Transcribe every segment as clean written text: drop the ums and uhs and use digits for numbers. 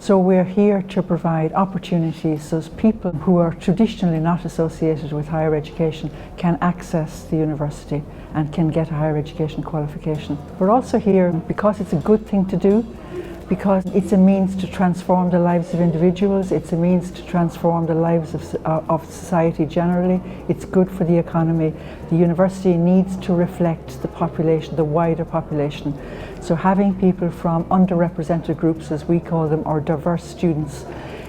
So we're here to provide opportunities so people who are traditionally not associated with higher education can access the university and can get a higher education qualification. We're also here because it's a good thing to do, because it's a means to transform the lives of individuals, it's a means to transform the lives of society generally. It's good for the economy. The university needs to reflect the population, the wider population. So having people from underrepresented groups, as we call them, or diverse students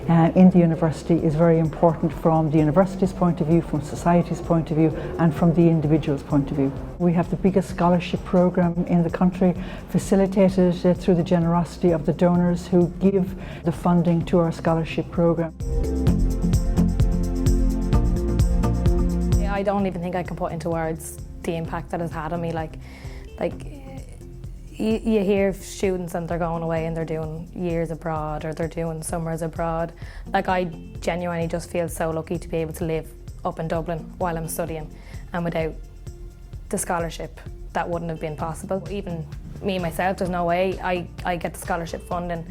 in the university is very important from the university's point of view, from society's point of view, and from the individual's point of view. We have the biggest scholarship program in the country, facilitated through the generosity of the donors who give the funding to our scholarship program. I don't even think I can put into words the impact that has had on me. Like you hear students and they're going away and they're doing years abroad or they're doing summers abroad. Like, I genuinely just feel so lucky to be able to live up in Dublin while I'm studying, and without the scholarship that wouldn't have been possible. Even me myself, there's no way I get the scholarship funding,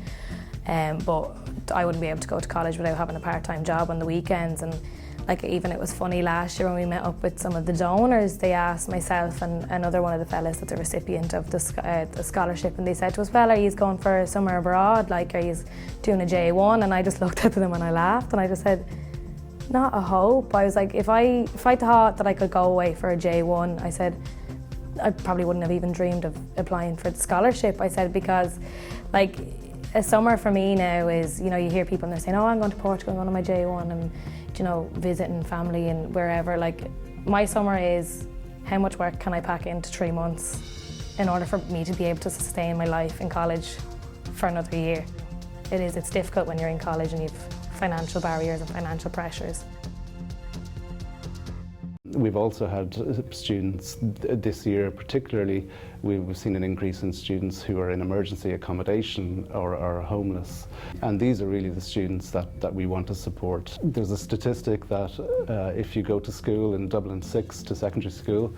but I wouldn't be able to go to college without having a part-time job on the weekends. And like, even it was funny last year when we met up with some of the donors, they asked myself and another one of the fellas that's the recipient of the scholarship, and they said to us, well, are you going for summer abroad? Like, are you doing a J1? And I just looked at them and I laughed and I just said, not a hope. I was like, if I thought that I could go away for a J1, I said, I probably wouldn't have even dreamed of applying for the scholarship. I said, because like, a summer for me now is, you know, you hear people and they're saying, oh, I'm going to Portugal, I'm going on my J1, and, you know, visiting family and wherever. Like, my summer is, how much work can I pack into 3 months in order for me to be able to sustain my life in college for another year? It's difficult when you're in college and you've financial barriers and financial pressures. We've also had students this year, particularly, we've seen an increase in students who are in emergency accommodation or are homeless. And these are really the students that we want to support. There's a statistic that if you go to school in Dublin 6 to secondary school,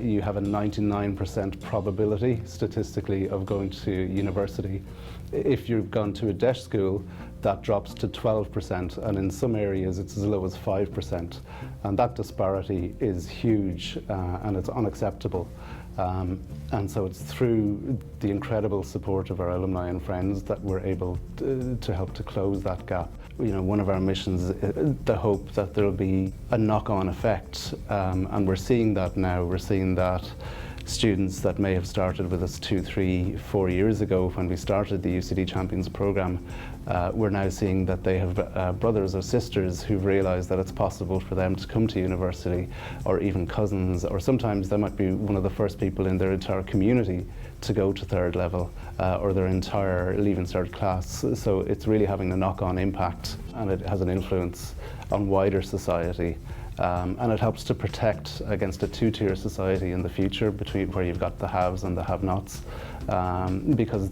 you have a 99% probability, statistically, of going to university. If you've gone to a DESH school, that drops to 12%, and in some areas it's as low as 5%. And that disparity is huge and it's unacceptable. And so it's through the incredible support of our alumni and friends that we're able to help to close that gap. You know, one of our missions is the hope that there'll be a knock-on effect, and we're seeing that now. We're seeing that students that may have started with us 2, 3, 4 years ago when we started the UCD Champions programme, we're now seeing that they have brothers or sisters who've realised that it's possible for them to come to university, or even cousins, or sometimes they might be one of the first people in their entire community to go to third level, or their entire Leaving Cert class. So it's really having a knock-on impact, and it has an influence on wider society. And it helps to protect against a two-tier society in the future, between where you've got the haves and the have-nots, because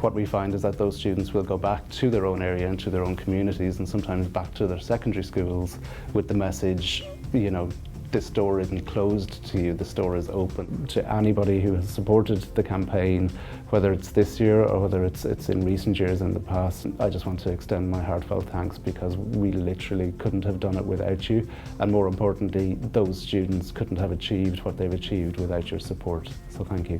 what we find is that those students will go back to their own area and to their own communities, and sometimes back to their secondary schools with the message, you know, this door isn't closed to you, this door is open. To anybody who has supported the campaign, whether it's this year or whether it's in recent years in the past, I just want to extend my heartfelt thanks, because we literally couldn't have done it without you, and more importantly, those students couldn't have achieved what they've achieved without your support. So thank you.